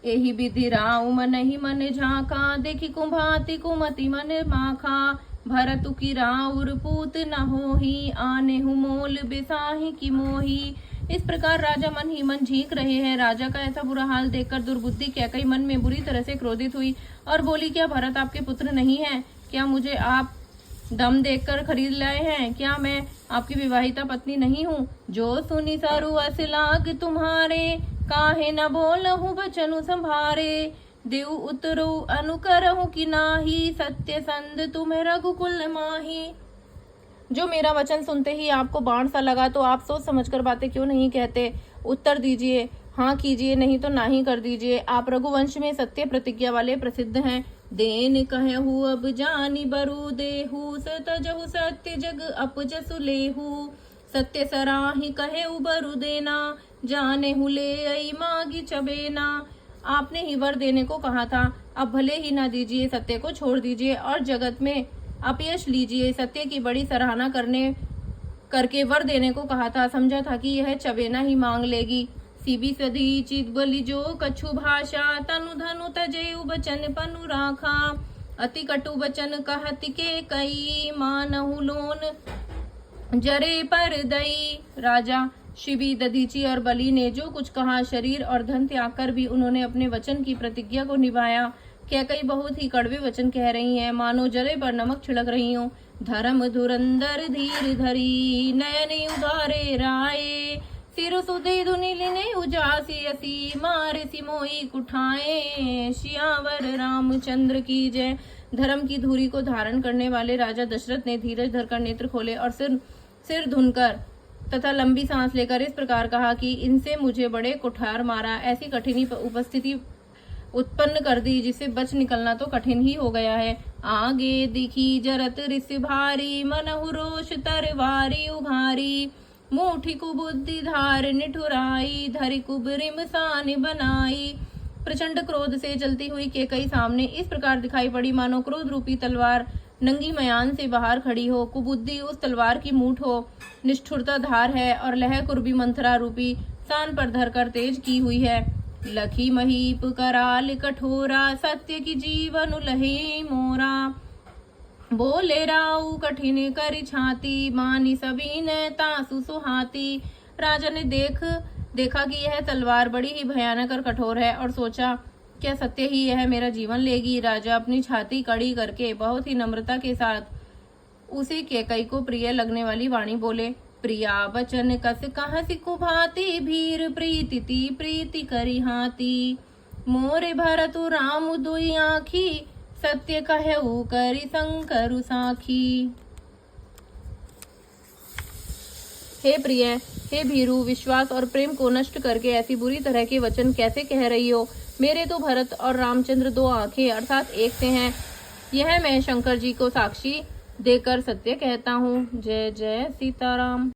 एहि विधि राउ मन ही मन झांका, देखी कुंभाति कुमति मन माखा। भरतु की राउर पूत न होही, आने हूँ मोल बिसाही की मोही। इस प्रकार राजा मन ही मन झींक रहे हैं। राजा का ऐसा बुरा हाल देखकर दुर्बुद्धि कैकई मन में बुरी तरह से क्रोधित हुई और बोली, क्या भरत आपके पुत्र नहीं है? क्या मुझे आप दम देखकर खरीद लाए हैं? क्या मैं आपकी विवाहिता पत्नी नहीं हूँ? जो सुनी सरु अस लाग तुम्हारे, काहे न बोलहु बचनु संभारे। देव उतरु अनुकरहु कि नाही, सत्य संद तुम्हें रघुकुल माही। जो मेरा वचन सुनते ही आपको बाण सा लगा तो आप सोच समझकर बातें क्यों नहीं कहते? उत्तर दीजिए, हाँ कीजिए, नहीं तो नाही कर दीजिए। आप रघुवंश में सत्य प्रतिज्ञा वाले प्रसिद्ध हैं। देन कहू अब जानी बरु देहु, सतजहु सत्य जग अपजसु लेहु। सत्य सराही कहे बरु देना, जाने हुले आई मागी चबेना। आपने ही वर देने को कहा था, अब भले ही ना दीजिए, सत्य को छोड़ दीजिए और जगत में अपयश लीजिए। सत्य की बड़ी सराहना करके वर देने को कहा था, समझा था कि यह चबेना ही मांग लेगी। सीबी सदी चित बलि जो कछु भाषा, तनु धनु तजेउ बचन पनु राखा। अति कटु बचन कहत के कई, मानहु लोन जरे पर दई। राजा शिबी दधीची और बलि ने जो कुछ कहा, शरीर और धन त्याग कर भी उन्होंने अपने वचन की प्रतिज्ञा को निभाया। कैकई बहुत ही कड़वे वचन कह रही हैं, मानो जरे पर नमक छिड़क रही हो। धर्म धुरंधर धीर धरी, नयन उधारे राये। सिर सुधे धुनिलिने उजासी असी, मारे सिमोई कुठाए। शियावर रामचंद्र की जय। धर्म की धुरी को धारण करने वाले राजा दशरथ ने धीरज धरकर नेत्र खोले और सिर धुनकर तथा लंबी सांस लेकर इस प्रकार कहा कि इनसे मुझे बड़े कुठार मारा, ऐसी कठिन उपस्थिति उत्पन्न कर दी जिससे बच निकलना तो कठिन ही हो गया है। आगे दिखी जरत ऋषि भारी, मनहु रोष तरवारी उभारी। मुठी कुबुद्धि धार निठुराई, धरि कुबरिम सान बनाई। प्रचंड क्रोध से जलती हुई केकई सामने इस प्रकार दिखाई पड़ी मानो क्रोध रूपी तलवार नंगी मयान से बाहर खड़ी हो। कुबुद्धि उस तलवार की मूठ हो, निष्ठुरता धार है और लह कुर्बी मंथरा रूपी सान पर धरकर तेज की हुई है। लखी महीप कराल कठोरा, सत्य की जीवन लहे मोरा। बोले राउ कठिन करी छाती, मानी सभी ने तासु सुहाती। राजा ने देखा कि यह तलवार बड़ी ही भयानक और कठोर है और सोचा, क्या सत्य ही यह मेरा जीवन लेगी? राजा अपनी छाती कड़ी करके बहुत ही नम्रता के साथ उसे कैकई को प्रिय लगने वाली वाणी बोले, प्रिया बचन कस कह सिकु भाती, भीर प्रीति प्रीति करी हाथी। मोरे भरतु राम दुई आखी, सत्य कहऊ करी शंकरु साखी। हे प्रिय, हे भीरू, विश्वास और प्रेम को नष्ट करके ऐसी बुरी तरह के वचन कैसे कह रही हो? मेरे तो भरत और रामचंद्र दो आंखें अर्थात एक से हैं। यह मैं शंकर जी को साक्षी देकर सत्य कहता हूँ। जय जय सीताराम।